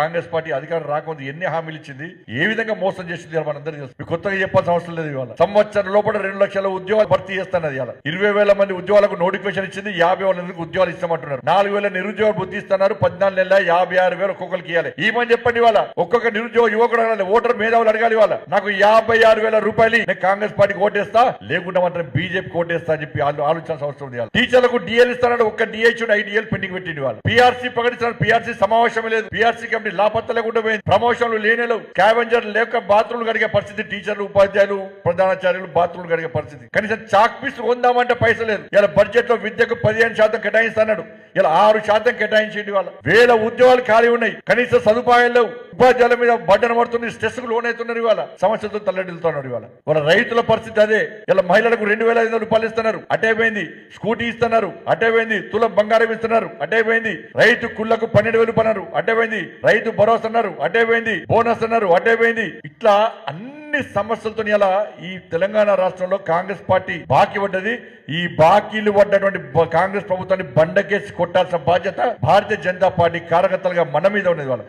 Congress party అధికారం రాకముందు ఎన్ని హామీలు ఇచ్చింది, ఏ విధంగా మోసం చేసింది మనందరికీ తెలుసు. మీకు కొత్తగా చెప్పాల్సిన అవసరం లేదు. ఇవాళ సంవత్సరం లోపల 2 లక్షల ఉద్యోగాలు భర్తీ చేస్తున్నది. ఇవాళ 20,000 మంది ఉద్యోగాలకు నోటిఫికేషన్ ఇచ్చింది. 50,000 ఉద్యోగాలు ఇస్తామంటున్నారు. 4,000 నిరుద్యోగాలు బుద్ధి ఇస్తున్నారు. 14 నెలల 56,000 ఒక్కొక్కరికి ఇవ్వాలి. ఈమని చెప్పండి. ఇవాళ ఒక్కొక్క నిరుద్యోగ యువకుడు అడగాలి, ఓటర్ మేధావులు అడగాలి. ఇవాళ నాకు 56,000 రూపాయలు నేను కాంగ్రెస్ పార్టీకి ఓటేస్తా, లేకుండా మాత్రం బీజేపీకి ఓటేస్తా అని చెప్పి వాళ్ళు ఆలోచించాల్సిన అవసరం ఉంది. టీచర్లకు డిఎల్ ఇస్తారని ఒక్క డిహెచ్ ఐడిఎల్ పెండింగ్ పెట్టింది. వాళ్ళు పీఆర్సీ ప్రకటించారు. పీఆర్సీ సమావేశం లేదు. పీఆర్సీ కమిటీ లాపత్త లేకుండా ప్రమోషన్లు లేనేలు, స్కావెంజర్ లేక బాత్రూమ్లు కడిగే పరిస్థితి. టీచర్లు, ఉపాధ్యాయులు, ప్రధానాచార్యులు బాత్రూమ్లు కడిగే పరిస్థితి. కనీసం చాక్ పీస్ కొందామంటే పైసలు లేదు. ఇలా బడ్జెట్ లో విద్యకు 15% కేటాయిస్తున్నాడు. ఇలా 6% కేటాయించింది. వాళ్ళ వేల ఉద్యోగాలు ఖాళీ ఉన్నాయి. కనీస సదుపాయాలు లేవు. ఉపాధ్యాయుల మీద బడ్డన పడుతుంది. స్ట్రెస్ కు లోన్ అవుతున్నారు. ఇవాళ సమస్యలతో తల్లడిల్లుతున్నారు. ఇవాళ వాళ్ళ రైతుల పరిస్థితి అదే. ఇలా మహిళలకు 2,500 రూపాయలు ఇస్తున్నారు, అటైపోయింది. స్కూటీ ఇస్తున్నారు, అటైపోయింది. తులం బంగారం ఇస్తున్నారు, అటైపోయింది. రైతు కుళ్లకు 12,000 రూపాయలు, అటైపోయింది. రైతు భరోసా అన్నారు, అటైపోయింది. బోనస్ అన్నారు, అటైపోయింది. ఇట్లా అన్ని సమస్యలతో ఇలా ఈ తెలంగాణ రాష్ట్రంలో కాంగ్రెస్ పార్టీ బాకీ పడ్డది. ఈ బాకీలు పడ్డటువంటి కాంగ్రెస్ ప్రభుత్వాన్ని బండకేసి కొట్టాల్సిన బాధ్యత భారతీయ జనతా పార్టీ కార్యకర్తలుగా మన మీద ఉన్నది. వాళ్ళ